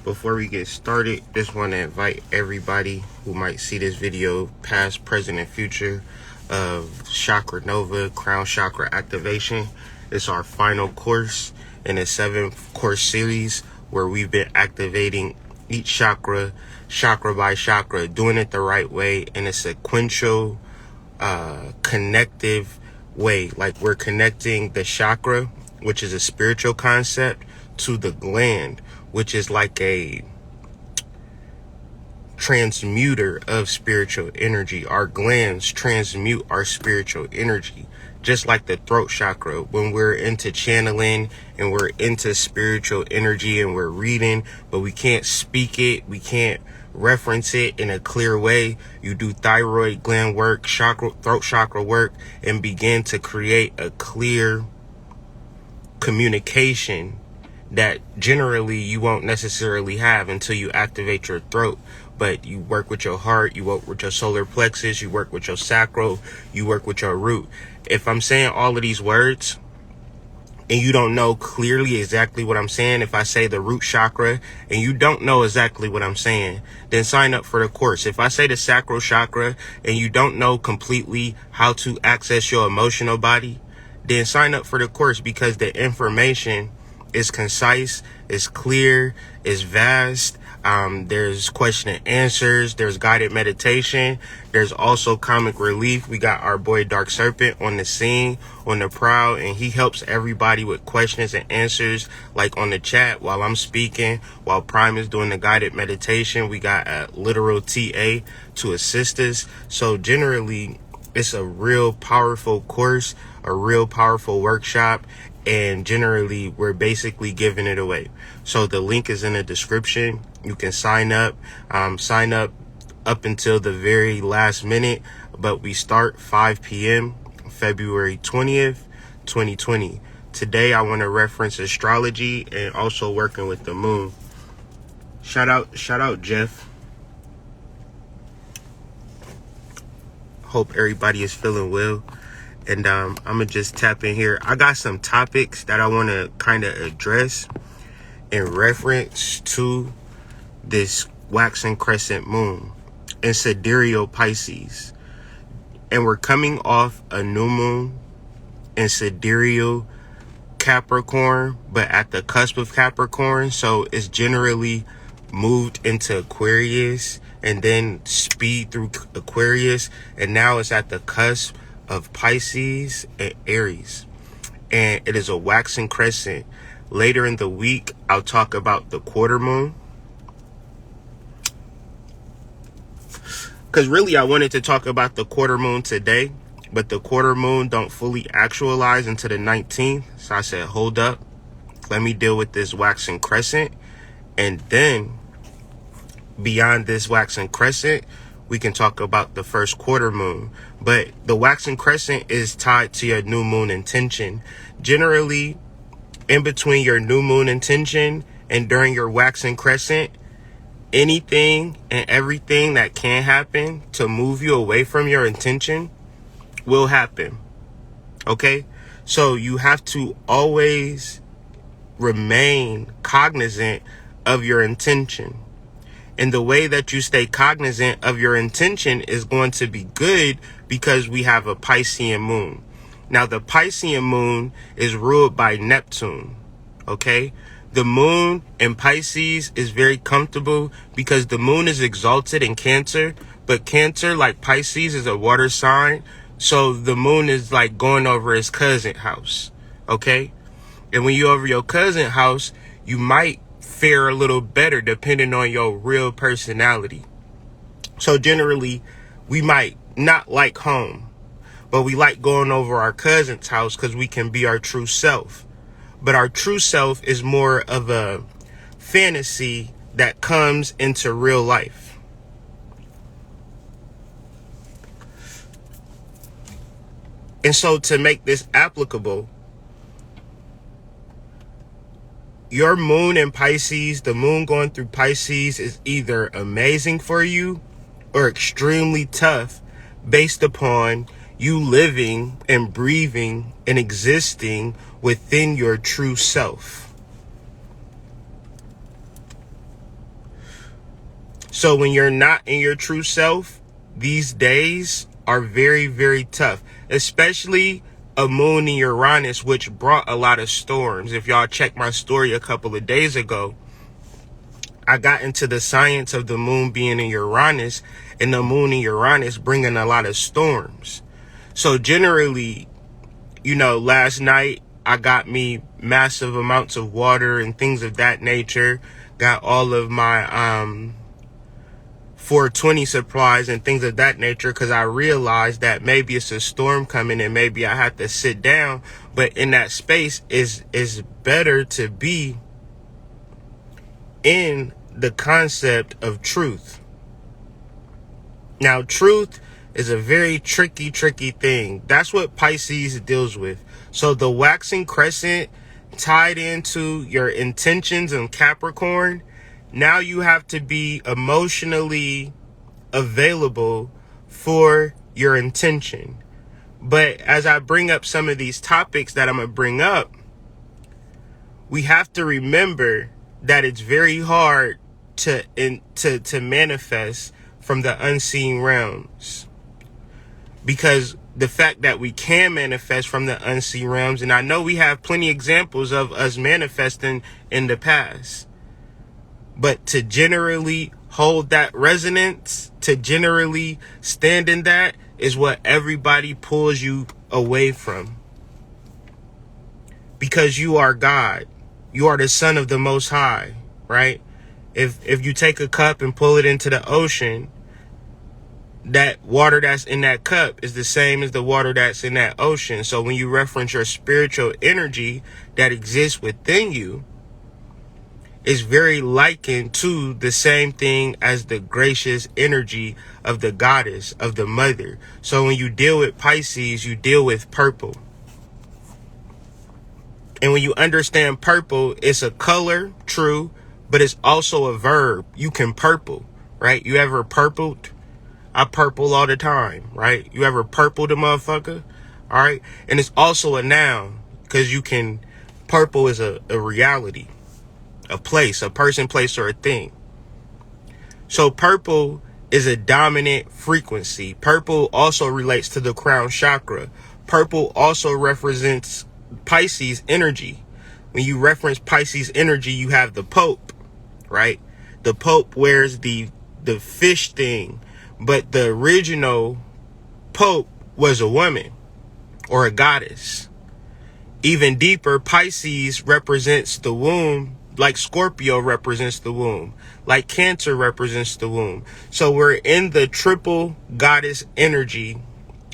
Before we get started, just want to invite everybody who might see this video, past, present, and future, of Chakra Nova Crown Chakra Activation. It's our final course in a 7-course series where we've been activating each chakra, chakra by chakra, doing it the right way in a sequential, connective way. Like we're connecting the chakra, which is a spiritual concept, to the gland, which is like a transmuter of spiritual energy. Our glands transmute our spiritual energy, just like the throat chakra. When we're into channeling and we're into spiritual energy and we're reading, but we can't speak it, we can't reference it in a clear way, you do thyroid gland work, throat chakra work, and begin to create a clear communication that generally you won't necessarily have until you activate your throat. But you work with your heart, you work with your solar plexus, you work with your sacral, you work with your root. If I'm saying all of these words and you don't know clearly exactly what I'm saying, if I say the root chakra and you don't know exactly what I'm saying, then sign up for the course. If I say the sacral chakra and you don't know completely how to access your emotional body, then sign up for the course, because the information is concise, is clear, is vast. There's question and answers, there's guided meditation, there's also comic relief. We got our boy Dark Serpent on the scene, on the prowl, and he helps everybody with questions and answers, like on the chat while I'm speaking, while Prime is doing the guided meditation. We got a literal TA to assist us. So generally, it's a real powerful course, a real powerful workshop, and generally we're basically giving it away. So the link is in the description. You can sign up up until the very last minute, but we start 5 p.m. February 20th, 2020. Today I want to reference astrology and also working with the moon. Shout out Jeff. Hope everybody is feeling well. And I'm gonna just tap in here. I got some topics that I want to kind of address in reference to this waxing crescent moon in sidereal Pisces. And we're coming off a new moon in sidereal Capricorn, but at the cusp of Capricorn. So it's generally moved into Aquarius and then speed through Aquarius. And now it's at the cusp of Pisces and Aries, and it is a waxing crescent. Later in the week I'll talk about the quarter moon, because really I wanted to talk about the quarter moon today, but the quarter moon don't fully actualize until the 19th. So I said, hold up, let me deal with this waxing crescent, and then beyond this waxing crescent we can talk about the first quarter moon. But the waxing crescent is tied to your new moon intention. Generally, in between your new moon intention and during your waxing crescent, anything and everything that can happen to move you away from your intention will happen. Okay? So you have to always remain cognizant of your intention. And the way that you stay cognizant of your intention is going to be good, because we have a Piscean moon. Now, the Piscean moon is ruled by Neptune, okay? The moon in Pisces is very comfortable because the moon is exalted in Cancer, but Cancer, like Pisces, is a water sign. So the moon is like going over his cousin house, okay? And when you're over your cousin house, you might fare a little better depending on your real personality. So generally, we might not like home, but we like going over our cousin's house because we can be our true self. But our true self is more of a fantasy that comes into real life. And so to make this applicable, your moon in Pisces, the moon going through Pisces, is either amazing for you or extremely tough, based upon you living and breathing and existing within your true self. So when you're not in your true self, these days are very, very tough, especially a moon in Uranus, which brought a lot of storms. If y'all check my story a couple of days ago, I got into the science of the moon being in Uranus and the moon in Uranus bringing a lot of storms. So generally, last night I got me massive amounts of water and things of that nature. Got all of my 420 supplies and things of that nature, because I realized that maybe it's a storm coming and maybe I have to sit down. But in that space is better to be in the concept of truth. Now, truth is a very tricky thing. That's what Pisces deals with. So the waxing crescent tied into your intentions in Capricorn, now you have to be emotionally available for your intention. But as I bring up some of these topics that I'm going to bring up, we have to remember that it's very hard to manifest from the unseen realms. Because the fact that we can manifest from the unseen realms, and I know we have plenty of examples of us manifesting in the past, but to generally hold that resonance, to generally stand in that, is what everybody pulls you away from. Because you are God. You are the Son of the Most High, right? If you take a cup and pull it into the ocean, that water that's in that cup is the same as the water that's in that ocean. So when you reference your spiritual energy that exists within you, is very likened to the same thing as the gracious energy of the goddess, of the mother. So when you deal with Pisces, you deal with purple. And when you understand purple, it's a color, true, but it's also a verb. You can purple, right? You ever purpled? I purple all the time, right? You ever purpled a motherfucker? All right. And it's also a noun, because purple is a reality, a place, a person, place, or a thing. So purple is a dominant frequency. Purple also relates to the crown chakra. Purple also represents Pisces energy. When you reference Pisces energy, you have the Pope, right? The Pope wears the fish thing, but the original Pope was a woman or a goddess. Even deeper, Pisces represents the womb, like Scorpio represents the womb, like Cancer represents the womb. So we're in the triple goddess energy,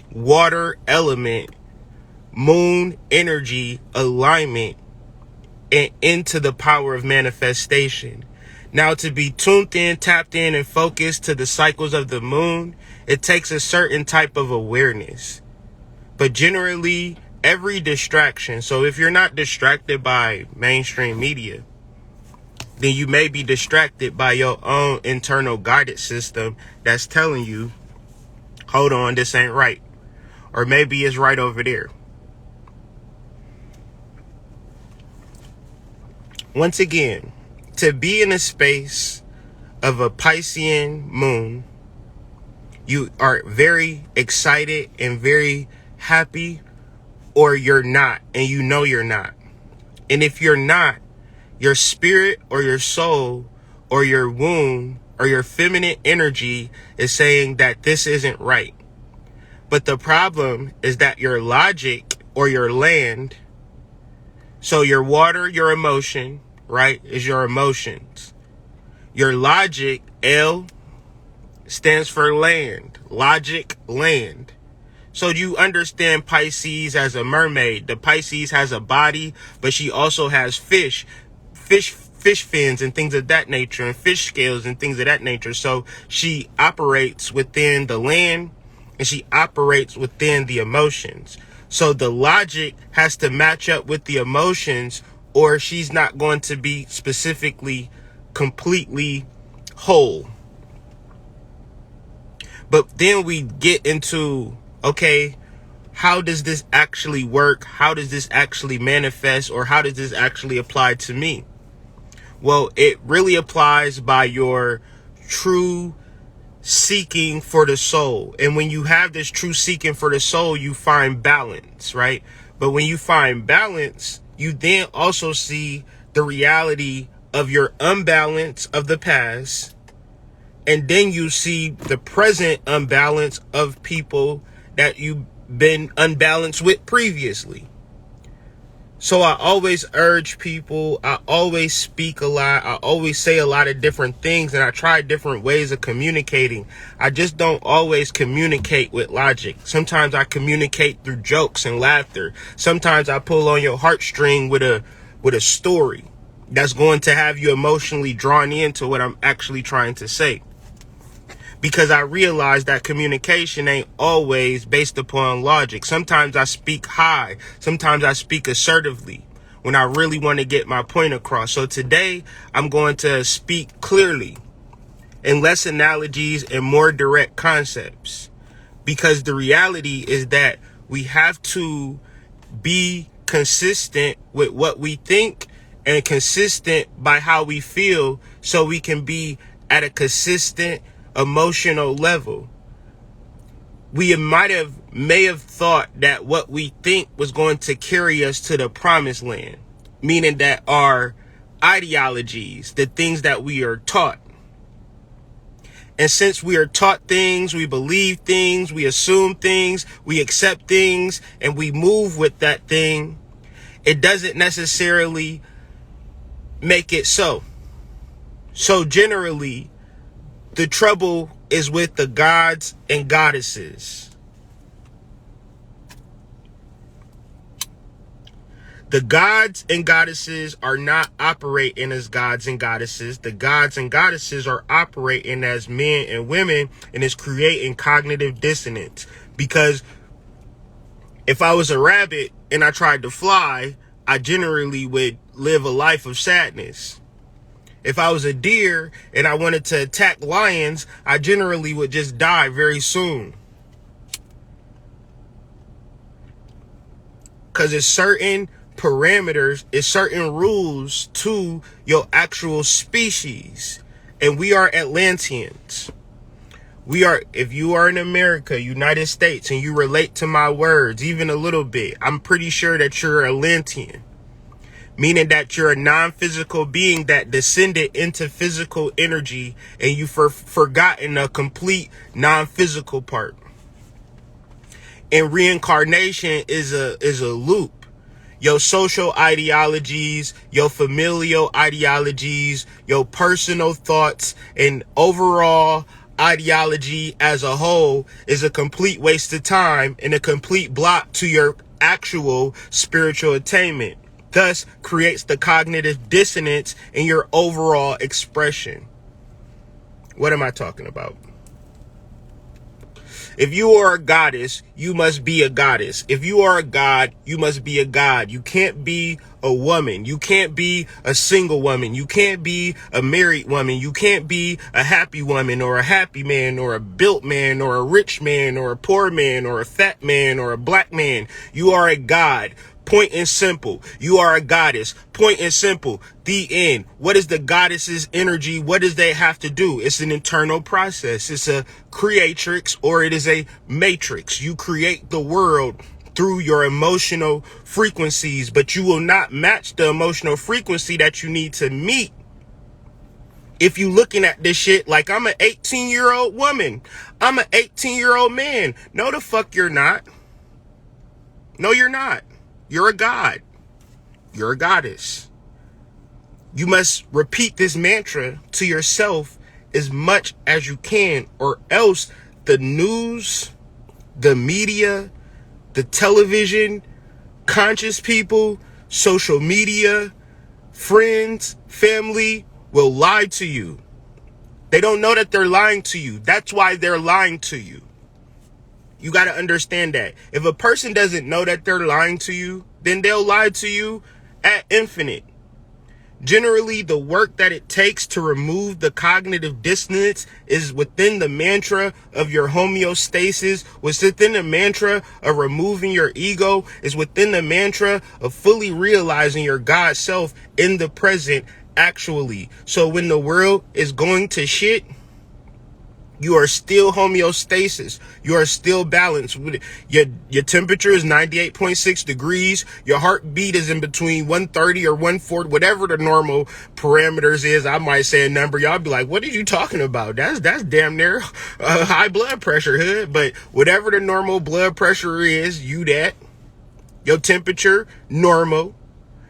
water element, moon energy alignment, and into the power of manifestation. Now, to be tuned in, tapped in, and focused to the cycles of the moon, it takes a certain type of awareness. But generally, every distraction, so if you're not distracted by mainstream media, then you may be distracted by your own internal guidance system that's telling you, hold on, this ain't right. Or maybe it's right over there. Once again, to be in a space of a Piscean moon, you are very excited and very happy, or you're not, and you know you're not. And if you're not, your spirit or your soul or your womb or your feminine energy is saying that this isn't right. But the problem is that your logic or your land, so your water, your emotion, right, is your emotions. Your logic, L, stands for land. Logic, land. So you understand Pisces as a mermaid. The Pisces has a body, but she also has fish fins and things of that nature, and fish scales and things of that nature. So she operates within the land and she operates within the emotions. So the logic has to match up with the emotions, or she's not going to be specifically completely whole. But then we get into, okay, how does this actually work? How does this actually manifest? Or how does this actually apply to me? Well, it really applies by your true seeking for the soul. And when you have this true seeking for the soul, you find balance, right? But when you find balance, you then also see the reality of your unbalance of the past. And then you see the present unbalance of people that you've been unbalanced with previously. So I always urge people, I always speak a lot, I always say a lot of different things, and I try different ways of communicating. I just don't always communicate with logic. Sometimes I communicate through jokes and laughter. Sometimes I pull on your heartstring with a story that's going to have you emotionally drawn into what I'm actually trying to say. Because I realize that communication ain't always based upon logic. Sometimes I speak high. Sometimes I speak assertively when I really want to get my point across. So today I'm going to speak clearly in less analogies and more direct concepts. Because the reality is that we have to be consistent with what we think and consistent by how we feel, so we can be at a consistent emotional level. We may have thought that what we think was going to carry us to the promised land, meaning that our ideologies, the things that we are taught. And since we are taught things, we believe things, we assume things, we accept things, and we move with that thing, it doesn't necessarily make it so. So generally, the trouble is with the gods and goddesses. The gods and goddesses are not operating as gods and goddesses. The gods and goddesses are operating as men and women, and it's creating cognitive dissonance. Because if I was a rabbit and I tried to fly, I generally would live a life of sadness. If I was a deer and I wanted to attack lions, I generally would just die very soon. Because it's certain parameters, it's certain rules to your actual species. And we are Atlanteans. If you are in America, United States, and you relate to my words even a little bit, I'm pretty sure that you're Atlantean. Meaning that you're a non-physical being that descended into physical energy, and you've forgotten a complete non-physical part. And reincarnation is a loop. Your social ideologies, your familial ideologies, your personal thoughts, and overall ideology as a whole is a complete waste of time and a complete block to your actual spiritual attainment. Thus creates the cognitive dissonance in your overall expression. What am I talking about? If you are a goddess, you must be a goddess. If you are a god, you must be a god. You can't be a woman. You can't be a single woman. You can't be a married woman. You can't be a happy woman or a happy man or a built man or a rich man or a poor man or a fat man or a black man. You are a god. Point and simple. You are a goddess. Point and simple. The end. What is the goddess's energy? What does they have to do? It's an internal process. It's a creatrix, or it is a matrix. You create the world through your emotional frequencies, but you will not match the emotional frequency that you need to meet. If you looking at this shit like I'm an 18-year-old woman, I'm an 18-year-old man. No, the fuck you're not. No, you're not. You're a god. You're a goddess. You must repeat this mantra to yourself as much as you can, or else the news, the media, the television, conscious people, social media, friends, family will lie to you. They don't know that they're lying to you. That's why they're lying to you. You got to understand that. If a person doesn't know that they're lying to you, then they'll lie to you ad infinite. Generally, the work that it takes to remove the cognitive dissonance is within the mantra of your homeostasis, within the mantra of removing your ego, is within the mantra of fully realizing your God self in the present actually. So when the world is going to shit, You are still homeostasis. You are still balanced. Your temperature is 98.6 degrees. Your heartbeat is in between 130 or 140, whatever the normal parameters is. I might say a number. Y'all be like, what are you talking about? That's damn near high blood pressure, hood. But whatever the normal blood pressure is, you that. Your temperature, normal.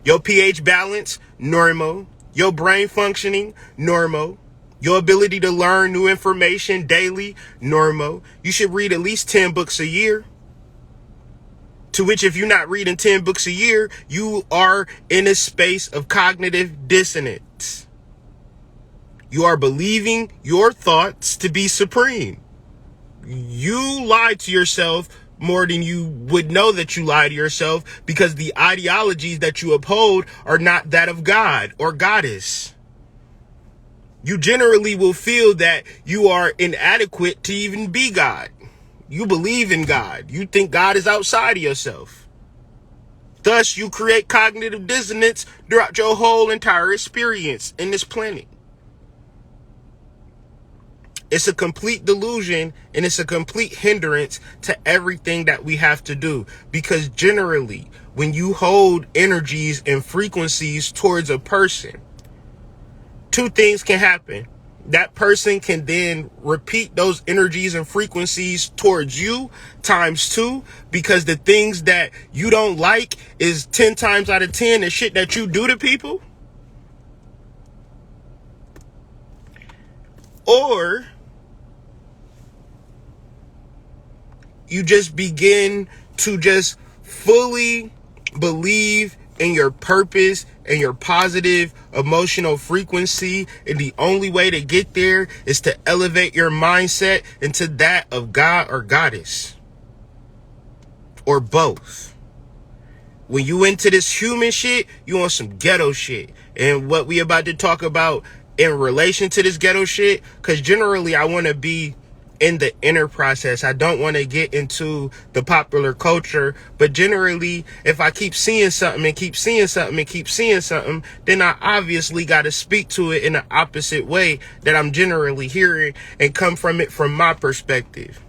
Your pH balance, normal. Your brain functioning, normal. Your ability to learn new information daily, normal. You should read at least 10 books a year. To which, if you're not reading 10 books a year, you are in a space of cognitive dissonance. You are believing your thoughts to be supreme. You lie to yourself more than you would know that you lie to yourself, because the ideologies that you uphold are not that of God or Goddess. You generally will feel that you are inadequate to even be God. You believe in God. You think God is outside of yourself. Thus, you create cognitive dissonance throughout your whole entire experience in this planet. It's a complete delusion, and it's a complete hindrance to everything that we have to do. Because generally, when you hold energies and frequencies towards a person, two things can happen. That person can then repeat those energies and frequencies towards you times 2, because the things that you don't like is 10 times out of 10 the shit that you do to people. Or you just begin to just fully believe in your purpose and your positive emotional frequency. And the only way to get there is to elevate your mindset into that of God or Goddess, or both. When you into this human shit, you on some ghetto shit. And what we about to talk about in relation to this ghetto shit, because generally I want to be in the inner process. I don't want to get into the popular culture, but generally, if I keep seeing something and keep seeing something and keep seeing something, then I obviously got to speak to it in the opposite way that I'm generally hearing, and come from it from my perspective.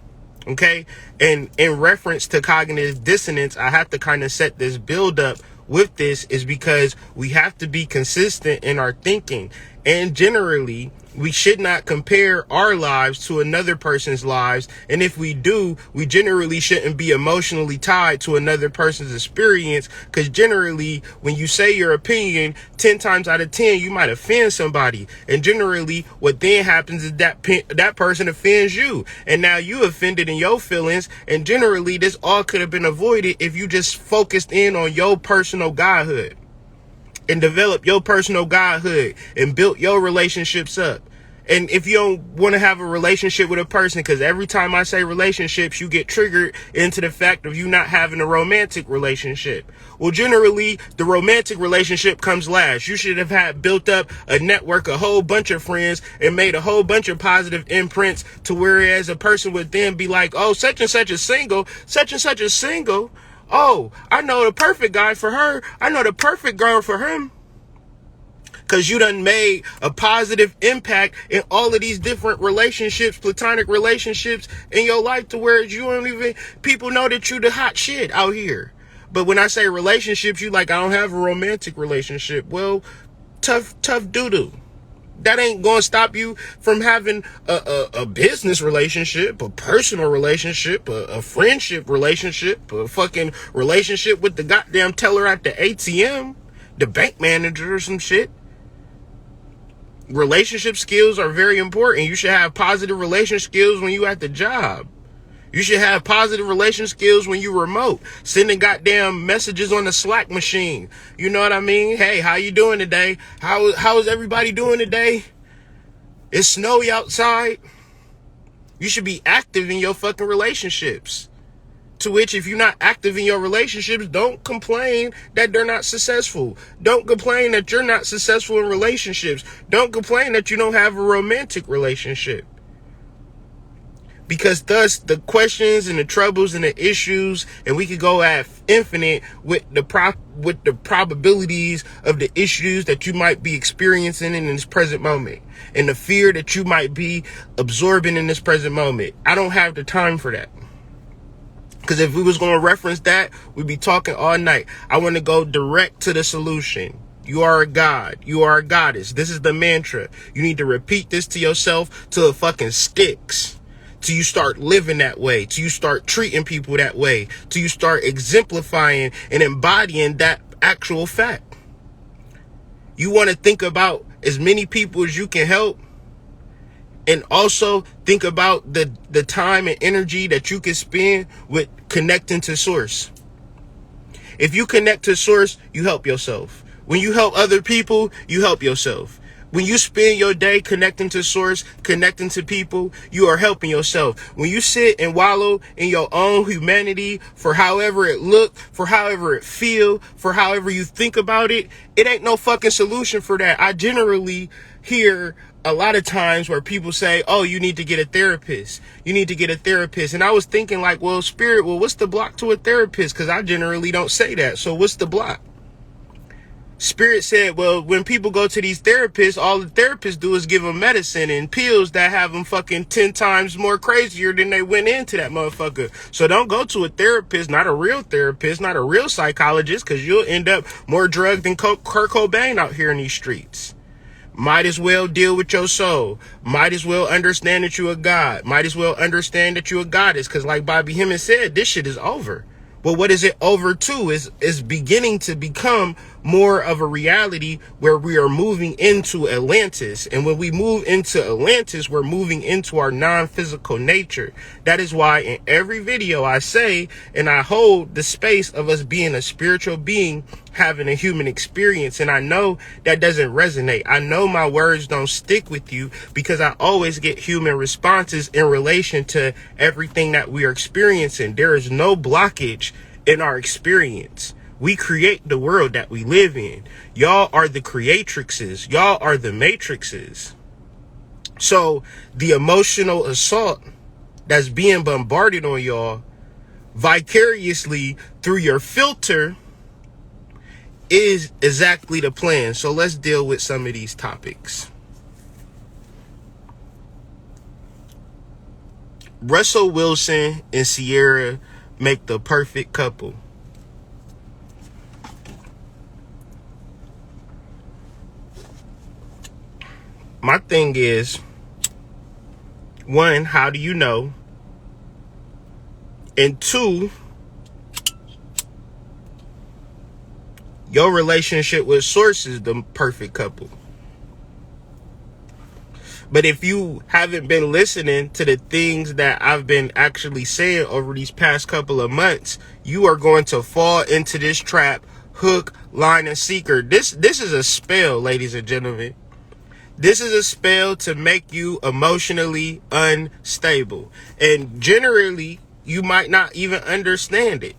Okay? And in reference to cognitive dissonance, I have to kind of set this build up with this, is because we have to be consistent in our thinking. And generally, we should not compare our lives to another person's lives. And if we do, we generally shouldn't be emotionally tied to another person's experience. Because generally, when you say your opinion, 10 times out of 10, you might offend somebody. And generally, what then happens is that person offends you. And now you offended in your feelings. And generally, this all could have been avoided if you just focused in on your personal godhood, and develop your personal godhood, and built your relationships up. And if you don't want to have a relationship with a person, because every time I say relationships, you get triggered into the fact of you not having a romantic relationship. Well, generally, the romantic relationship comes last. You should have had built up a network, a whole bunch of friends, and made a whole bunch of positive imprints, to whereas a person would then be like, oh, such and such is single, such and such is single. Oh, I know the perfect guy for her. I know the perfect girl for him. Because you done made a positive impact in all of these different relationships, platonic relationships in your life, to where you don't even, people know that you the hot shit out here. But when I say relationships, you like, I don't have a romantic relationship. Well, tough doo-doo. That ain't gonna stop you from having a business relationship, a personal relationship, a friendship relationship, a fucking relationship with the goddamn teller at the ATM, the bank manager or some shit. Relationship skills are very important. You should have positive relationship skills when you at the job. You should have positive relation skills when you remote, sending goddamn messages on the Slack machine. You know what I mean? Hey, how you doing today? How is everybody doing today? It's snowy outside. You should be active in your fucking relationships. To which, if you're not active in your relationships, don't complain that they're not successful. Don't complain that you're not successful in relationships. Don't complain that you don't have a romantic relationship. Because thus the questions and the troubles and the issues, and we could go at infinite with the probabilities of the issues that you might be experiencing in this present moment, and the fear that you might be absorbing in this present moment. I don't have the time for that. Because if we was going to reference that, we'd be talking all night. I want to go direct to the solution. You are a god. You are a goddess. This is the mantra. You need to repeat this to yourself till it fucking sticks. Till you start living that way. Till you start treating people that way. Till you start exemplifying and embodying that actual fact. You want to think about as many people as you can help. And also think about the time and energy that you can spend with connecting to source. If you connect to source, you help yourself. When you help other people, you help yourself. When you spend your day connecting to source, connecting to people, you are helping yourself. When you sit and wallow in your own humanity for however it look, for however it feel, for however you think about it, it ain't no fucking solution for that. I generally hear a lot of times where people say, oh, you need to get a therapist. You need to get a therapist. And I was thinking like, well, Spirit, well, what's the block to a therapist? Because I generally don't say that. So what's the block? Spirit said, well, when people go to these therapists, all the therapists do is give them medicine and pills that have them fucking 10 times more crazier than they went into that motherfucker. So don't go to a therapist, not a real therapist, not a real psychologist, because you'll end up more drugged than Kurt Cobain out here in these streets. Might as well deal with your soul. Might as well understand that you're a god. Might as well understand that you're a goddess. Because like Bobby Hemmings said, this shit is over. But what is it over to is beginning to become more of a reality where we are moving into Atlantis. And when we move into Atlantis, we're moving into our non-physical nature. That is why in every video I say, and I hold the space of us being a spiritual being, having a human experience. And I know that doesn't resonate. I know my words don't stick with you because I always get human responses in relation to everything that we are experiencing. There is no blockage in our experience. We create the world that we live in. Y'all are the creatrixes. Y'all are the matrixes. So the emotional assault that's being bombarded on y'all vicariously through your filter is exactly the plan. So let's deal with some of these topics. Russell Wilson and Ciara make the perfect couple. My thing is, one, how do you know? And two, your relationship with Source is the perfect couple. But if you haven't been listening to the things that I've been actually saying over these past couple of months, you are going to fall into this trap, hook, line, and sinker. This is a spell, ladies and gentlemen. This is a spell to make you emotionally unstable. And generally, you might not even understand it.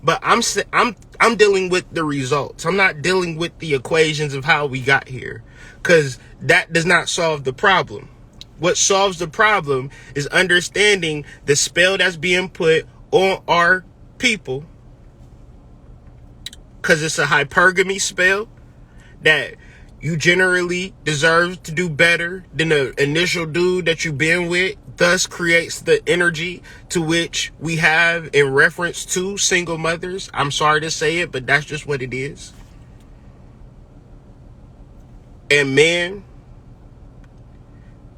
But I'm dealing with the results. I'm not dealing with the equations of how we got here, because that does not solve the problem. What solves the problem is understanding the spell that's being put on our people, because it's a hypergamy spell that you generally deserve to do better than the initial dude that you've been with, thus creates the energy to which we have in reference to single mothers. I'm sorry to say it, but that's just what it is. And men,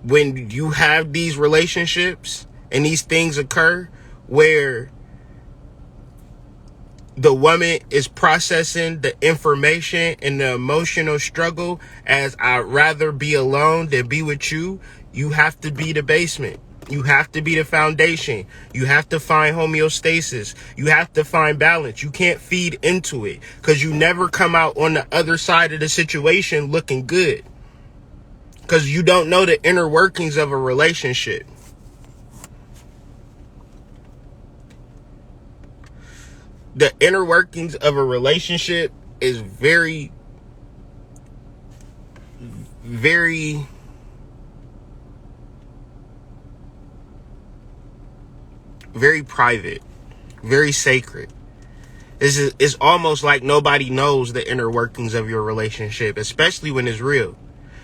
when you have these relationships and these things occur where the woman is processing the information and the emotional struggle as I'd rather be alone than be with you, you have to be the basement. You have to be the foundation. You have to find homeostasis. You have to find balance. You can't feed into it because you never come out on the other side of the situation looking good, because you don't know the inner workings of a relationship. The inner workings of a relationship is very, very very private, very sacred. It's almost like nobody knows the inner workings of your relationship, especially when it's real.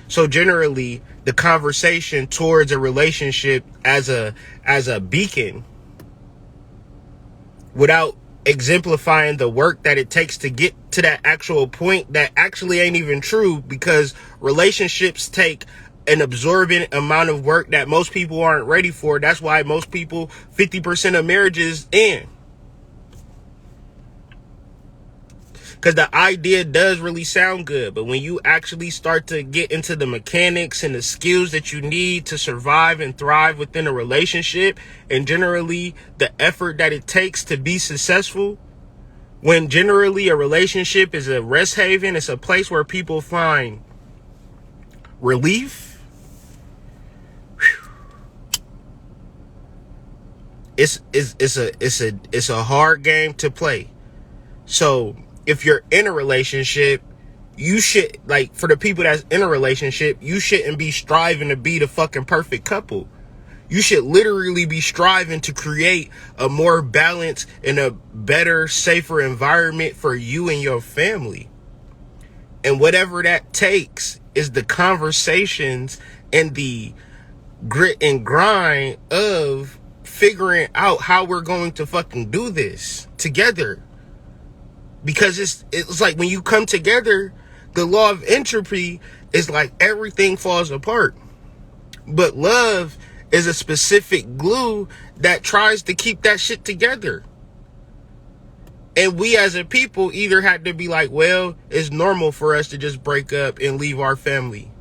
So generally, the conversation towards a relationship as a beacon, without exemplifying the work that it takes to get to that actual point, that actually ain't even true, because relationships take an absorbent amount of work that most people aren't ready for. That's why most people, 50% of marriages end. Because the idea does really sound good, but when you actually start to get into the mechanics and the skills that you need to survive and thrive within a relationship, and generally the effort that it takes to be successful, when generally a relationship is a rest haven, it's a place where people find relief. It's a hard game to play. So if you're in a relationship, you should, like, for the people that's in a relationship, you shouldn't be striving to be the fucking perfect couple. You should literally be striving to create a more balanced and a better, safer environment for you and your family. And whatever that takes is the conversations and the grit and grind of figuring out how we're going to fucking do this together. Because it's like when you come together, the law of entropy is like everything falls apart. But love is a specific glue that tries to keep that shit together. And we as a people either had to be like, well, it's normal for us to just break up and leave our family.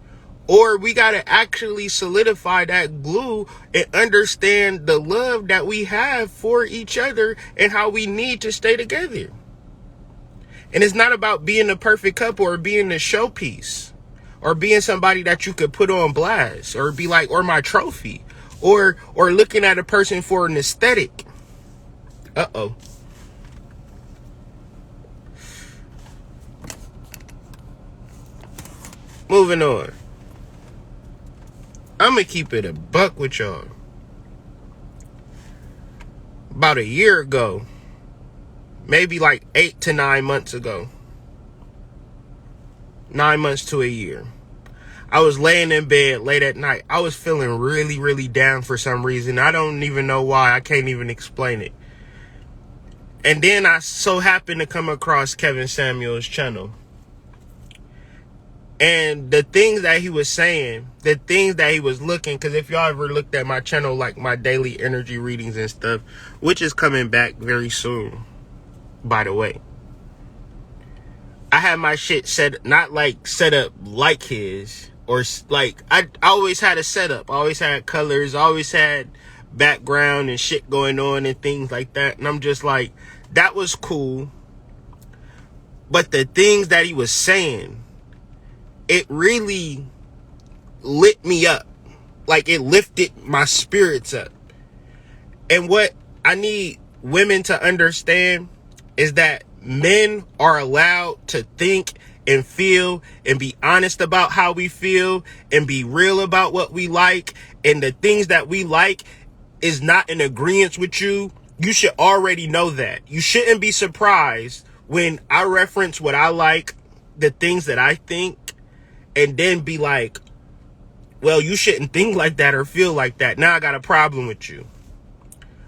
Or we got to actually solidify that glue and understand the love that we have for each other and how we need to stay together. And it's not about being the perfect couple or being the showpiece or being somebody that you could put on blast or be like, or my trophy, or looking at a person for an aesthetic. Uh-oh. Moving on. I'm going to keep it a buck with y'all. About a year ago, maybe like 8 to 9 months ago, 9 months to a year, I was laying in bed late at night. I was feeling really, really down for some reason. I don't even know why. I can't even explain it. And then I so happened to come across Kevin Samuel's channel. And the things that he was saying, the things that he was looking, because if y'all ever looked at my channel, like my daily energy readings and stuff, which is coming back very soon, by the way, I had my shit set, not like set up like his, or like, I always had a setup. I always had colors, I always had background and shit going on and things like that. And I'm just like, that was cool. But the things that he was saying, it really lit me up. Like, it lifted my spirits up. And what I need women to understand is that men are allowed to think and feel and be honest about how we feel and be real about what we like. And the things that we like is not in agreement with you. You should already know that. You shouldn't be surprised when I reference what I like, the things that I think, and then be like, well, you shouldn't think like that or feel like that. Now I got a problem with you.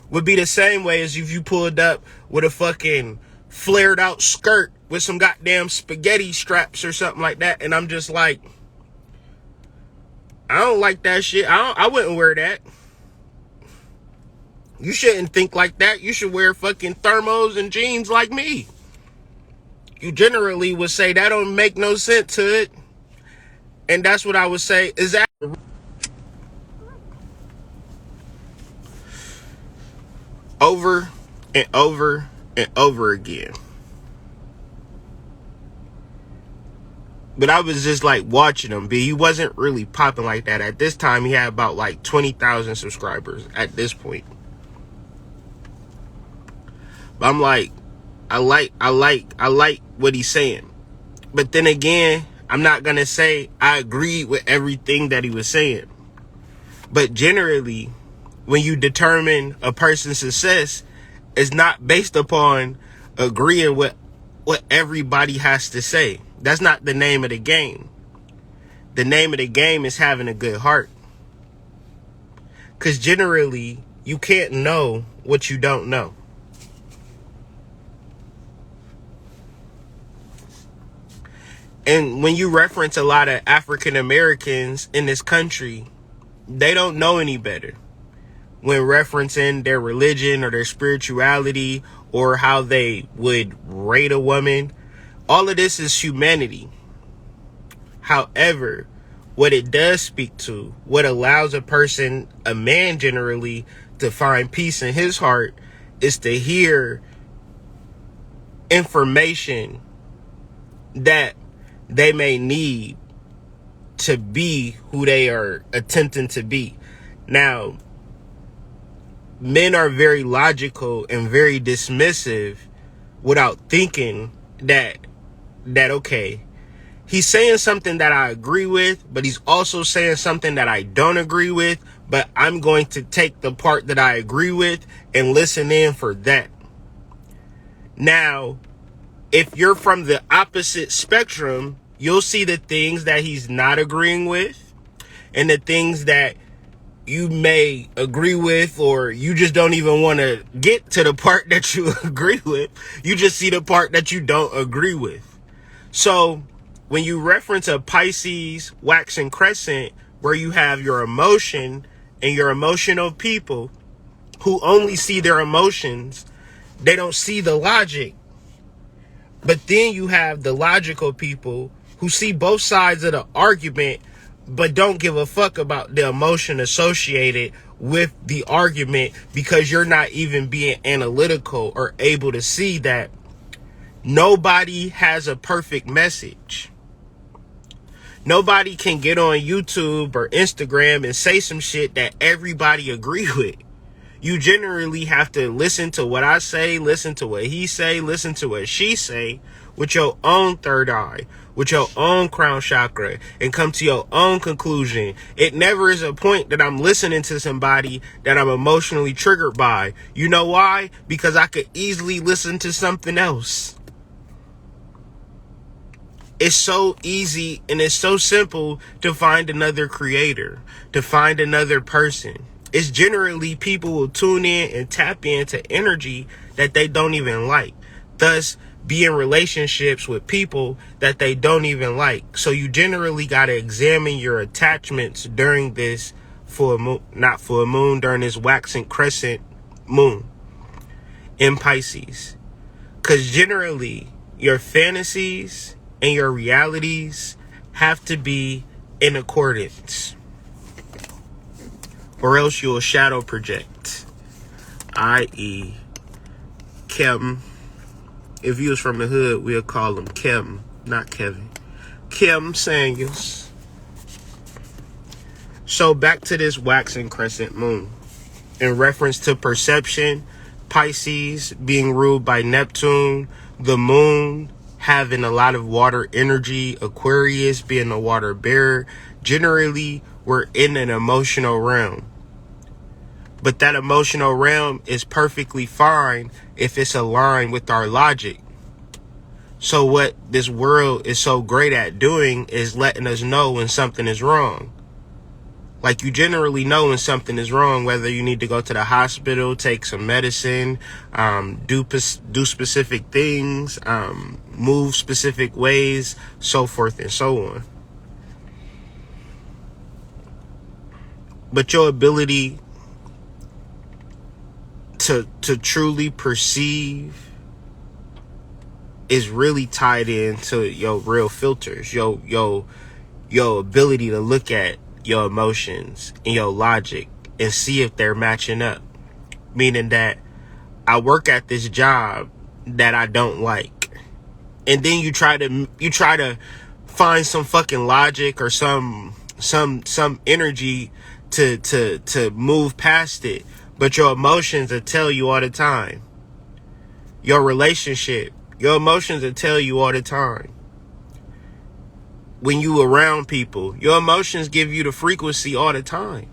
Would be the same way as if you pulled up with a fucking flared out skirt with some goddamn spaghetti straps or something like that. And I'm just like, I don't like that shit. I wouldn't wear that. You shouldn't think like that. You should wear fucking thermos and jeans like me. You generally would say that don't make no sense to it. And that's what I would say is that over and over and over again. But I was just like watching him, but he wasn't really popping like that. At this time, he had about like 20,000 subscribers at this point. But I'm like, I like what he's saying. But then again, I'm not going to say I agree with everything that he was saying. But generally, when you determine a person's success, is not based upon agreeing with what everybody has to say. That's not the name of the game. The name of the game is having a good heart. Because generally, you can't know what you don't know. And when you reference a lot of African Americans in this country, they don't know any better when referencing their religion or their spirituality or how they would rate a woman. All of this is humanity. However, what it does speak to, what allows a person, a man generally, to find peace in his heart is to hear information that they may need to be who they are attempting to be. Now, men are very logical and very dismissive without thinking that okay, he's saying something that I agree with, but he's also saying something that I don't agree with, but I'm going to take the part that I agree with and listen in for that. Now, if you're from the opposite spectrum, you'll see the things that he's not agreeing with and the things that you may agree with, or you just don't even want to get to the part that you agree with. You just see the part that you don't agree with. So when you reference a Pisces waxing crescent, where you have your emotion and your emotional people who only see their emotions, they don't see the logic. But then you have the logical people who see both sides of the argument, but don't give a fuck about the emotion associated with the argument, because you're not even being analytical or able to see that nobody has a perfect message. Nobody can get on YouTube or Instagram and say some shit that everybody agree with. You generally have to listen to what I say, listen to what he say, listen to what she say, with your own third eye, with your own crown chakra, and come to your own conclusion. It never is a point that I'm listening to somebody that I'm emotionally triggered by. You know why? Because I could easily listen to something else. It's so easy and it's so simple to find another creator, to find another person. It's generally people will tune in and tap into energy that they don't even like. Thus, be in relationships with people that they don't even like. So you generally got to examine your attachments during this during this waxing crescent moon in Pisces. Because generally, your fantasies and your realities have to be in accordance, or else you'll shadow project, i.e. Kim. If you was from the hood, we'll call him Kim, not Kevin. Kim Sangers. So back to this waxing crescent moon. In reference to perception, Pisces being ruled by Neptune, the moon having a lot of water energy, Aquarius being a water bearer. Generally, we're in an emotional realm. But that emotional realm is perfectly fine if it's aligned with our logic. So what this world is so great at doing is letting us know when something is wrong. Like, you generally know when something is wrong, whether you need to go to the hospital, take some medicine, do specific things, move specific ways, so forth and so on. But your ability to truly perceive is really tied into your real filters, your ability to look at your emotions and your logic and see if they're matching up. Meaning that I work at this job that I don't like, and then you try to find some fucking logic or some energy to move past it. But your emotions will tell you all the time. Your relationship, your emotions will tell you all the time. When you around people, your emotions give you the frequency all the time.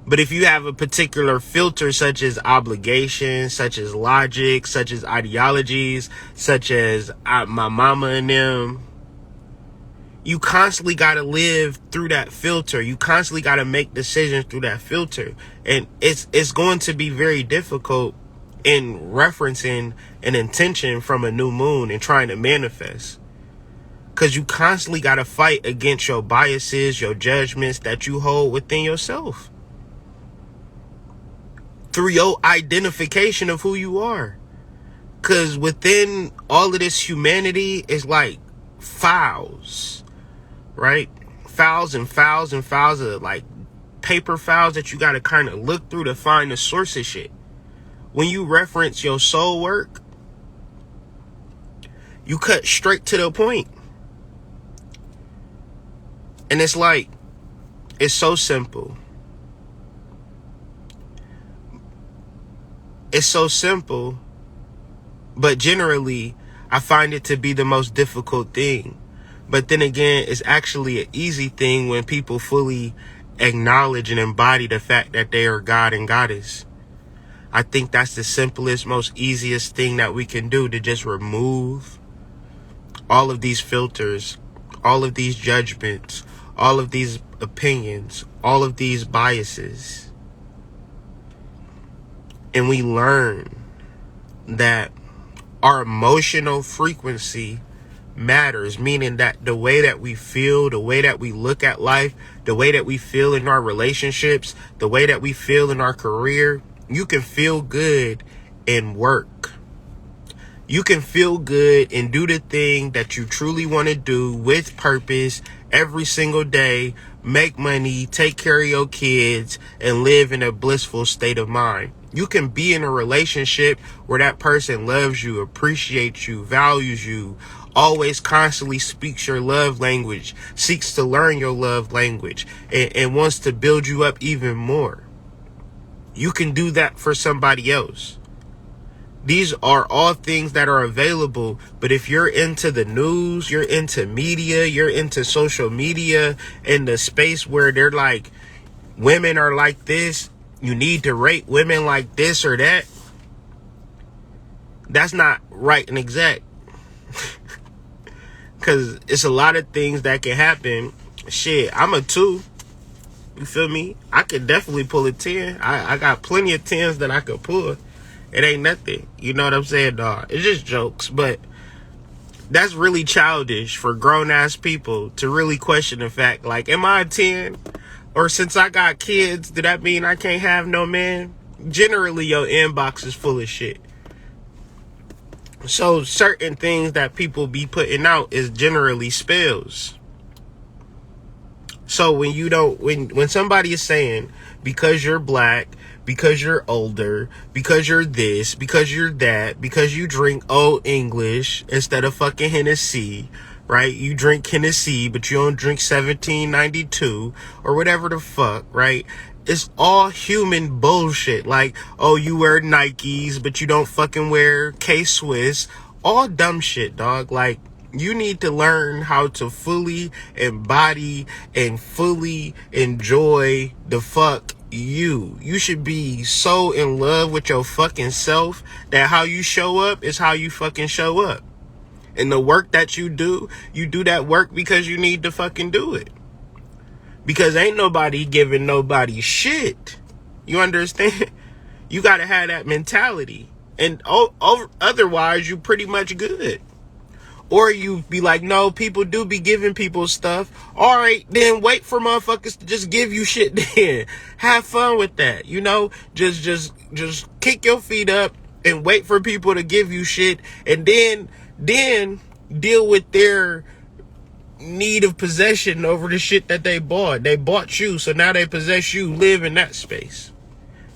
But if you have a particular filter, such as obligation, such as logic, such as ideologies, such as my mama and them, you constantly got to live through that filter. You constantly got to make decisions through that filter. And it's going to be very difficult in referencing an intention from a new moon and trying to manifest. Because you constantly got to fight against your biases, your judgments that you hold within yourself. Through your identification of who you are. Because within all of this humanity is like files. Right? Files and files and files of like paper files that you got to kind of look through to find the source of shit. When you reference your soul work, you cut straight to the point. And it's like, it's so simple. It's so simple, but generally, I find it to be the most difficult thing. But then again, it's actually an easy thing when people fully acknowledge and embody the fact that they are God and Goddess. I think that's the simplest, most easiest thing that we can do, to just remove all of these filters, all of these judgments, all of these opinions, all of these biases. And we learn that our emotional frequency matters, meaning that the way that we feel, the way that we look at life, the way that we feel in our relationships, the way that we feel in our career, you can feel good and work. You can feel good and do the thing that you truly want to do with purpose every single day, make money, take care of your kids, and live in a blissful state of mind. You can be in a relationship where that person loves you, appreciates you, values you, always constantly speaks your love language, seeks to learn your love language, and wants to build you up even more. You can do that for somebody else. These are all things that are available, but if you're into the news, you're into media, you're into social media, in the space where they're like, women are like this, you need to rate women like this or that, that's not right and exact. Because it's a lot of things that can happen. Shit, I'm a 2. You feel me? I could definitely pull a 10. I got plenty of 10s that I could pull. It ain't nothing. You know what I'm saying, dog? It's just jokes. But that's really childish for grown-ass people to really question the fact, like, am I a 10? Or since I got kids, do that mean I can't have no man? Generally, your inbox is full of shit. So certain things that people be putting out is generally spells. So when you don't, when somebody is saying, because you're black, because you're older, because you're this, because you're that, because you drink Old English instead of fucking Hennessy, right? You drink Hennessy, but you don't drink 1792 or whatever the fuck, right? It's all human bullshit. Like, oh, you wear Nikes, but you don't fucking wear K-Swiss. All dumb shit, dog. Like, you need to learn how to fully embody and fully enjoy the fuck you. You should be so in love with your fucking self that how you show up is how you fucking show up. And the work that you do that work because you need to fucking do it. Because ain't nobody giving nobody shit. You understand? You gotta have that mentality. And otherwise, you pretty much good. Or you be like, no, people do be giving people stuff. All right, then wait for motherfuckers to just give you shit then. Have fun with that, you know? Just kick your feet up and wait for people to give you shit. And then deal with their need of possession over the shit that they bought. They bought you, so now they possess you. Live in that space,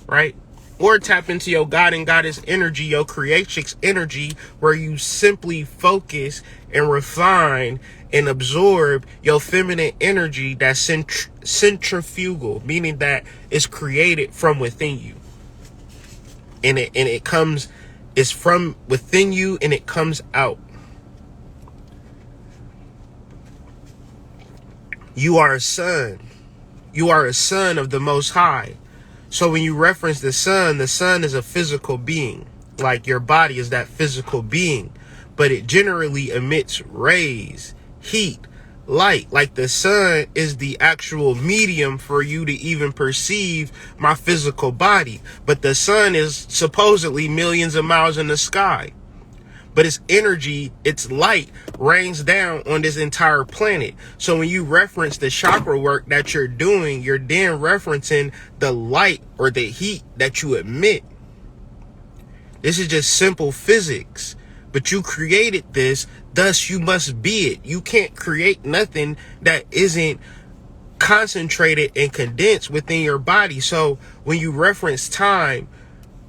right? Or tap into your God and Goddess energy, your creatrix energy, where you simply focus and refine and absorb your feminine energy that's centrifugal, meaning that it's created from within you. And it's from within you and it comes out. You are a son. You are a son of the Most High. So when you reference the sun is a physical being. Like your body is that physical being, but it generally emits rays, heat, light. Like the sun is the actual medium for you to even perceive my physical body. But the sun is supposedly millions of miles in the sky. But its energy, its light rains down on this entire planet. So when you reference the chakra work that you're doing, you're then referencing the light or the heat that you emit. This is just simple physics. But you created this, thus you must be it. You can't create nothing that isn't concentrated and condensed within your body. So when you reference time,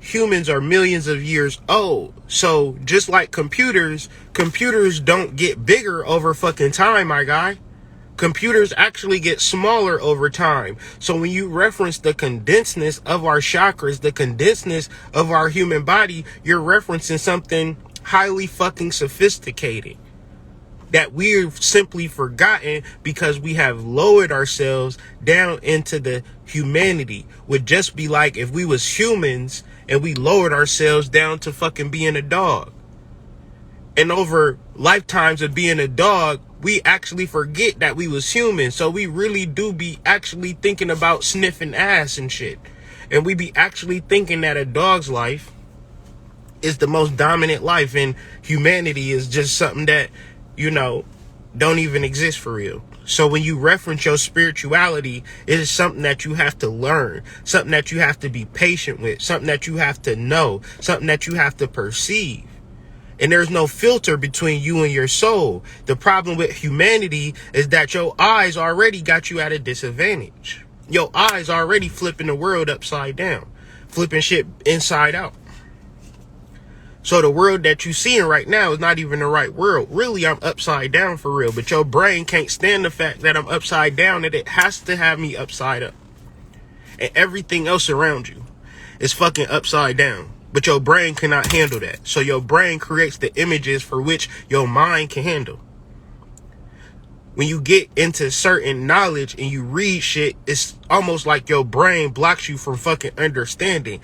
humans are millions of years old. So just like computers don't get bigger over fucking time, my guy. Computers actually get smaller over time. So when you reference the condensedness of our chakras, the condensedness of our human body, you're referencing something highly fucking sophisticated that we've simply forgotten because we have lowered ourselves down into the humanity. Would just be like if we was humans and we lowered ourselves down to fucking being a dog. And over lifetimes of being a dog, we actually forget that we was human. So we really do be actually thinking about sniffing ass and shit. And we be actually thinking that a dog's life is the most dominant life, and humanity is just something that, you know, don't even exist for real. So when you reference your spirituality, it is something that you have to learn, something that you have to be patient with, something that you have to know, something that you have to perceive. And there's no filter between you and your soul. The problem with humanity is that your eyes already got you at a disadvantage. Your eyes already flipping the world upside down, flipping shit inside out. So the world that you seeing right now is not even the right world. Really, I'm upside down for real. But your brain can't stand the fact that I'm upside down, that it has to have me upside up. And everything else around you is fucking upside down. But your brain cannot handle that. So your brain creates the images for which your mind can handle. When you get into certain knowledge and you read shit, it's almost like your brain blocks you from fucking understanding.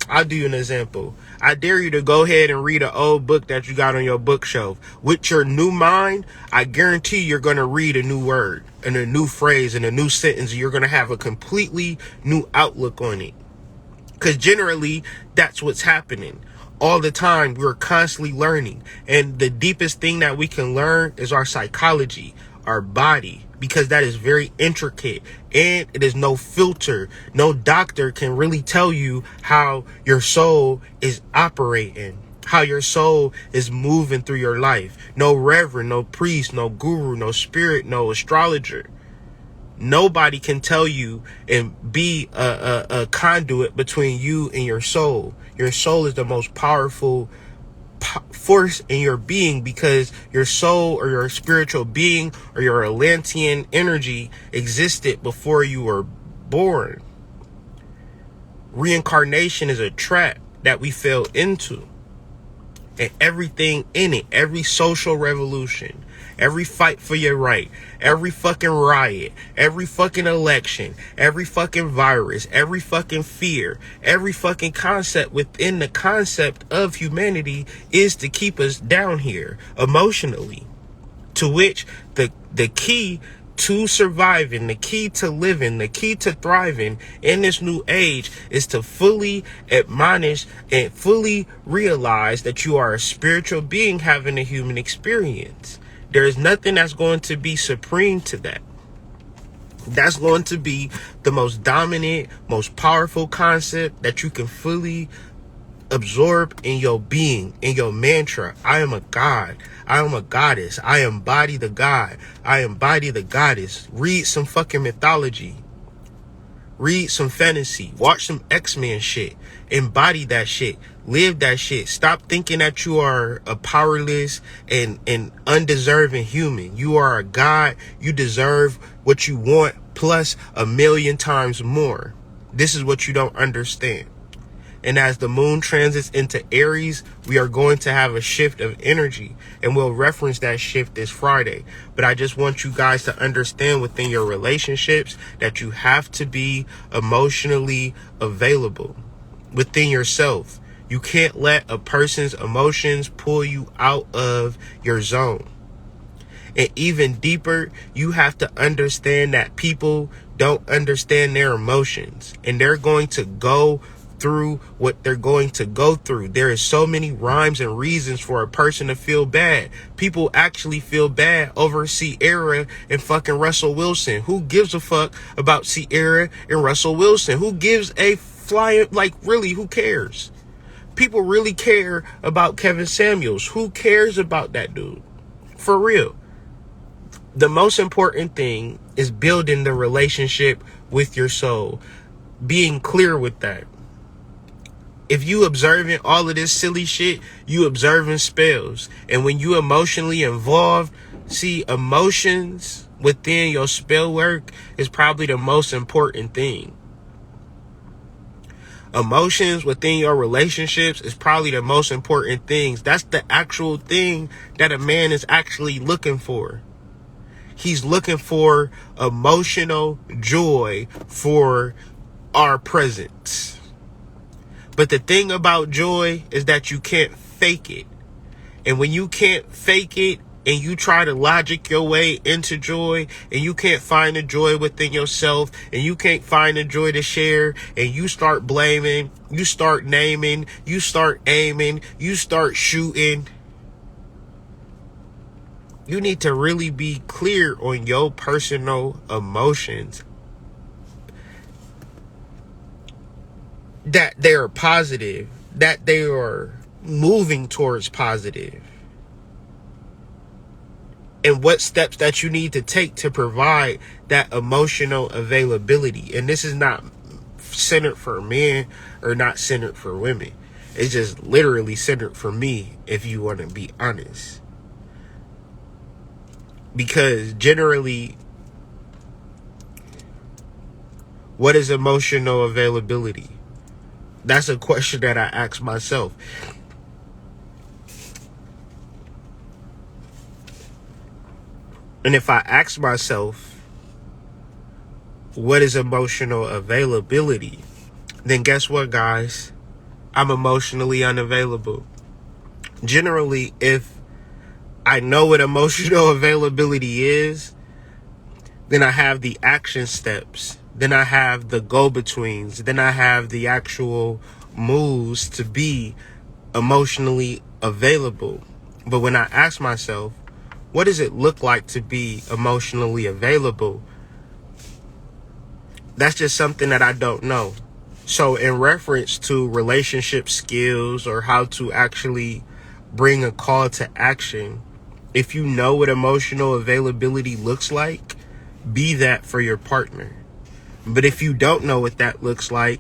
I'll do you an example. I dare you to go ahead and read an old book that you got on your bookshelf. With your new mind, I guarantee you're going to read a new word and a new phrase and a new sentence. And you're going to have a completely new outlook on it. Because generally, that's what's happening. All the time, we're constantly learning. And the deepest thing that we can learn is our psychology, our body, because that is very intricate and it is no filter. No doctor can really tell you how your soul is operating, how your soul is moving through your life. No reverend, no priest, no guru, no spirit, no astrologer. Nobody can tell you and be a conduit between you and your soul. Your soul is the most powerful force in your being, because your soul or your spiritual being or your Atlantean energy existed before you were born. Reincarnation is a trap that we fell into. And everything in it, every social revolution, every fight for your right, every fucking riot, every fucking election, every fucking virus, every fucking fear, every fucking concept within the concept of humanity is to keep us down here emotionally. To which the key to surviving, the key to living, the key to thriving in this new age is to fully admonish and fully realize that you are a spiritual being having a human experience. There is nothing that's going to be supreme to that. That's going to be the most dominant, most powerful concept that you can fully absorb in your being, in your mantra. I am a god. I am a goddess. I embody the god. I embody the goddess. Read some fucking mythology. Read some fantasy. Watch some X-Men shit. Embody that shit. Live that shit. Stop thinking that you are a powerless and undeserving human. You are a god. You deserve what you want plus 1,000,000 times more. This is what you don't understand. And as the moon transits into Aries, we are going to have a shift of energy. And we'll reference that shift this Friday. But I just want you guys to understand within your relationships that you have to be emotionally available within yourself. You can't let a person's emotions pull you out of your zone. And even deeper, you have to understand that people don't understand their emotions. And they're going to go through what they're going to go through. There is so many rhymes and reasons for a person to feel bad. People actually feel bad over Ciara and fucking Russell Wilson. Who gives a fuck about Ciara and Russell Wilson? Who gives a flying, like, really, who cares? People really care about Kevin Samuels. Who cares about that dude? For real. The most important thing is building the relationship with your soul. Being clear with that. If you observing all of this silly shit, you observing spells. And when you emotionally involved, see, emotions within your spell work is probably the most important thing. Emotions within your relationships is probably the most important things. That's the actual thing that a man is actually looking for. He's looking for emotional joy for our presence. But the thing about joy is that you can't fake it. And when you can't fake it and you try to logic your way into joy and you can't find the joy within yourself and you can't find the joy to share and you start blaming, you start naming, you start aiming, you start shooting, you need to really be clear on your personal emotions. That they are positive, that they are moving towards positive. And what steps that you need to take to provide that emotional availability. And this is not centered for men or not centered for women. It's just literally centered for me, if you want to be honest. Because generally, what is emotional availability? That's a question that I ask myself. And if I ask myself, what is emotional availability? Then guess what, guys? I'm emotionally unavailable. Generally, if I know what emotional availability is, then I have the action steps. Then I have the go-betweens. Then I have the actual moves to be emotionally available. But when I ask myself, what does it look like to be emotionally available? That's just something that I don't know. So in reference to relationship skills or how to actually bring a call to action, if you know what emotional availability looks like, be that for your partner. But if you don't know what that looks like,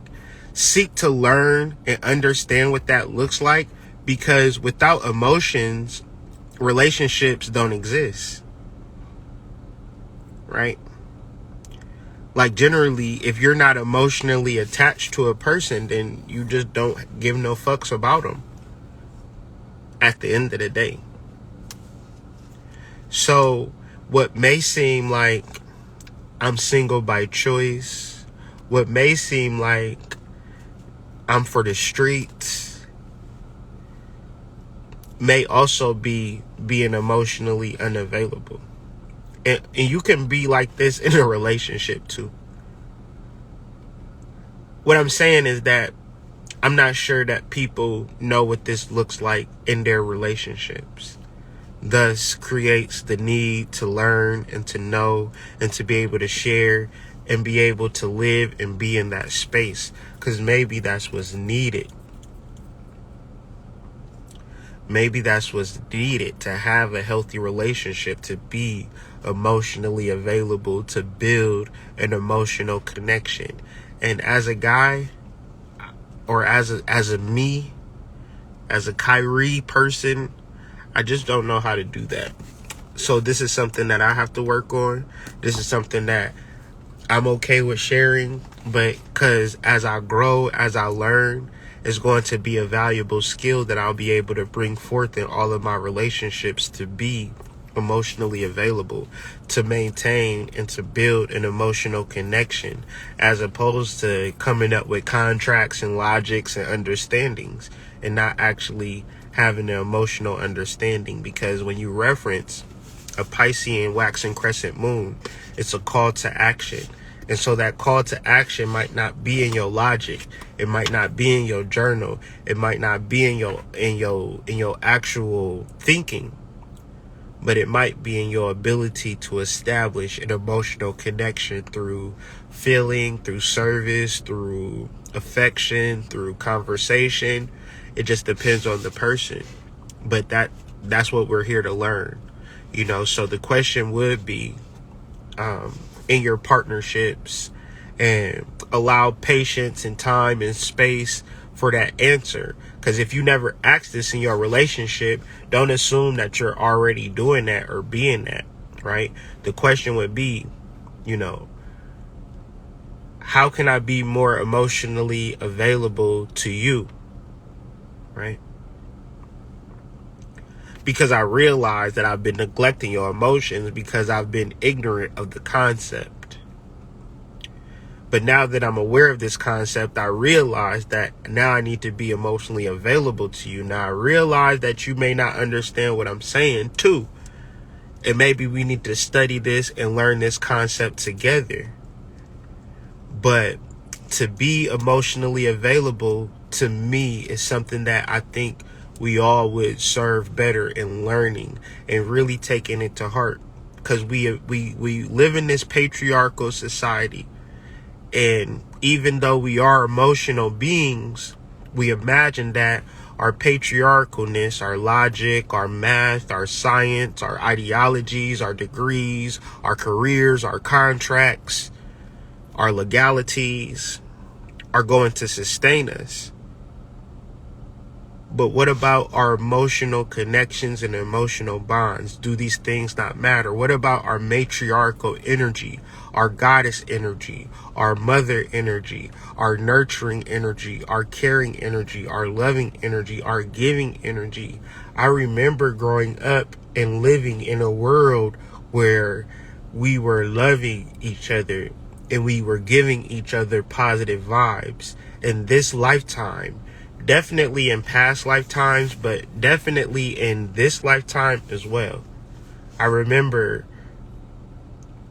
seek to learn and understand what that looks like, because without emotions, relationships don't exist. Right? Like generally, if you're not emotionally attached to a person, then you just don't give no fucks about them at the end of the day. So what may seem like I'm single by choice, what may seem like I'm for the streets, may also be being emotionally unavailable. And you can be like this in a relationship too. What I'm saying is that I'm not sure that people know what this looks like in their relationships. Thus creates the need to learn and to know and to be able to share and be able to live and be in that space. Because maybe that's what's needed. Maybe that's what's needed to have a healthy relationship, to be emotionally available, to build an emotional connection. And as a guy, or as a me, as a Kyrie person, I just don't know how to do that. So this is something that I have to work on. This is something that I'm okay with sharing, but because as I grow, as I learn, is going to be a valuable skill that I'll be able to bring forth in all of my relationships, to be emotionally available, to maintain and to build an emotional connection, as opposed to coming up with contracts and logics and understandings and not actually having an emotional understanding. Because when you reference a Piscean waxing crescent moon, it's a call to action. And so that call to action might not be in your logic. It might not be in your journal. It might not be in your actual thinking. But it might be in your ability to establish an emotional connection through feeling, through service, through affection, through conversation. It just depends on the person. But that's what we're here to learn. So the question would be, in your partnerships, and allow patience and time and space for that answer. Because if you never ask this in your relationship, don't assume that you're already doing that or being that, right? The question would be, how can I be more emotionally available to you, right? Because I realize that I've been neglecting your emotions because I've been ignorant of the concept. But now that I'm aware of this concept, I realize that now I need to be emotionally available to you. Now I realize that you may not understand what I'm saying too. And maybe we need to study this and learn this concept together. But to be emotionally available to me is something that I think we all would serve better in learning and really taking it to heart. Because we live in this patriarchal society. And even though we are emotional beings, we imagine that our patriarchalness, our logic, our math, our science, our ideologies, our degrees, our careers, our contracts, our legalities are going to sustain us. But what about our emotional connections and emotional bonds? Do these things not matter? What about our matriarchal energy, our goddess energy, our mother energy, our nurturing energy, our caring energy, our loving energy, our giving energy? I remember growing up and living in a world where we were loving each other and we were giving each other positive vibes. In this lifetime, definitely in past lifetimes, but definitely in this lifetime as well, I remember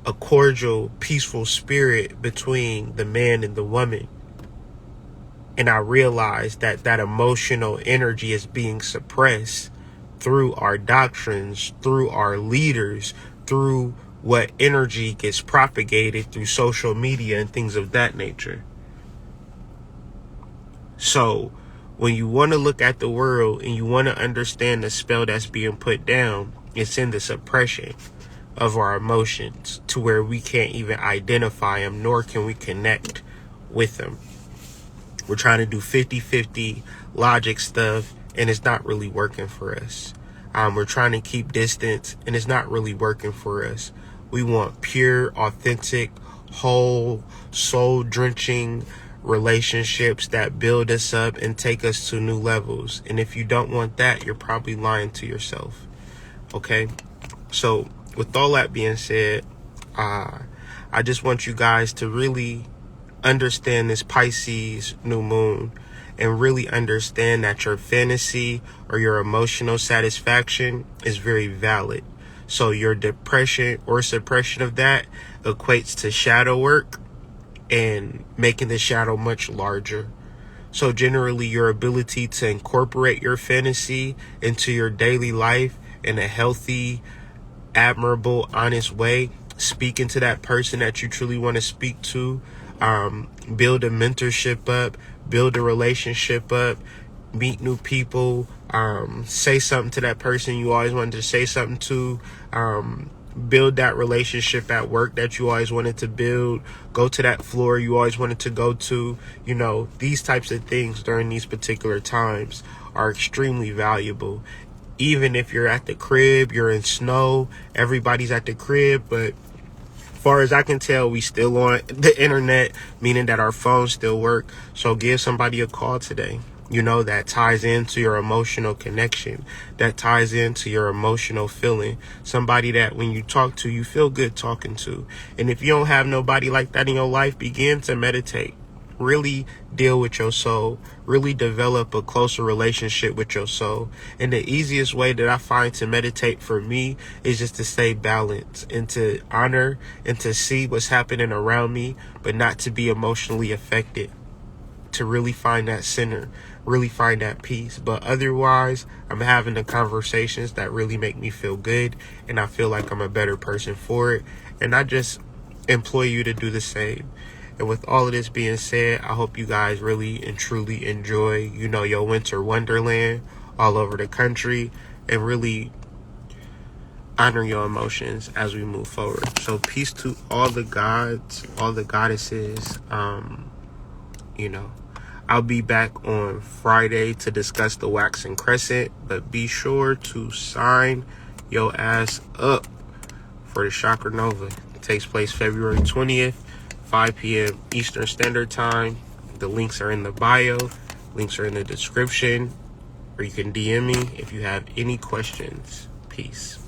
a cordial, peaceful spirit between the man and the woman. And I realized that that emotional energy is being suppressed through our doctrines, through our leaders, through what energy gets propagated through social media and things of that nature. So when you want to look at the world and you want to understand the spell that's being put down, it's in the suppression of our emotions to where we can't even identify them, nor can we connect with them. We're trying to do 50-50 logic stuff, and it's not really working for us. We're trying to keep distance, and it's not really working for us. We want pure, authentic, whole, soul-drenching relationships that build us up and take us to new levels. And if you don't want that, you're probably lying to yourself. Okay? So with all that being said, I just want you guys to really understand this Pisces new moon and really understand that your fantasy or your emotional satisfaction is very valid. So your depression or suppression of that equates to shadow work and making the shadow much larger. So generally, your ability to incorporate your fantasy into your daily life in a healthy, admirable, honest way, speaking to that person that you truly want to speak to, build a mentorship up, build a relationship up, meet new people, say something to that person you always wanted to say something to, build that relationship at work that you always wanted to build, go to that floor you always wanted to go to. These types of things during these particular times are extremely valuable. Even if you're at the crib, you're in snow, everybody's at the crib, but as far as I can tell, we still on the internet, meaning that our phones still work. So give somebody a call today. You know, that ties into your emotional connection, that ties into your emotional feeling. Somebody that when you talk to, you feel good talking to. And if you don't have nobody like that in your life, begin to meditate. Really deal with your soul. Really develop a closer relationship with your soul. And the easiest way that I find to meditate for me is just to stay balanced and to honor and to see what's happening around me, but not to be emotionally affected. To really find that center, really find that peace. But otherwise, I'm having the conversations that really make me feel good, and I feel like I'm a better person for it. And I just implore you to do the same. And with all of this being said, I hope you guys really and truly enjoy, your winter wonderland all over the country, and really honor your emotions as we move forward. So peace to all the gods, all the goddesses. I'll be back on Friday to discuss the waxing crescent, but be sure to sign your ass up for the Chakra Nova. It takes place February 20th, 5 p.m. Eastern Standard Time. The links are in the bio. Links are in the description. Or you can DM me if you have any questions. Peace.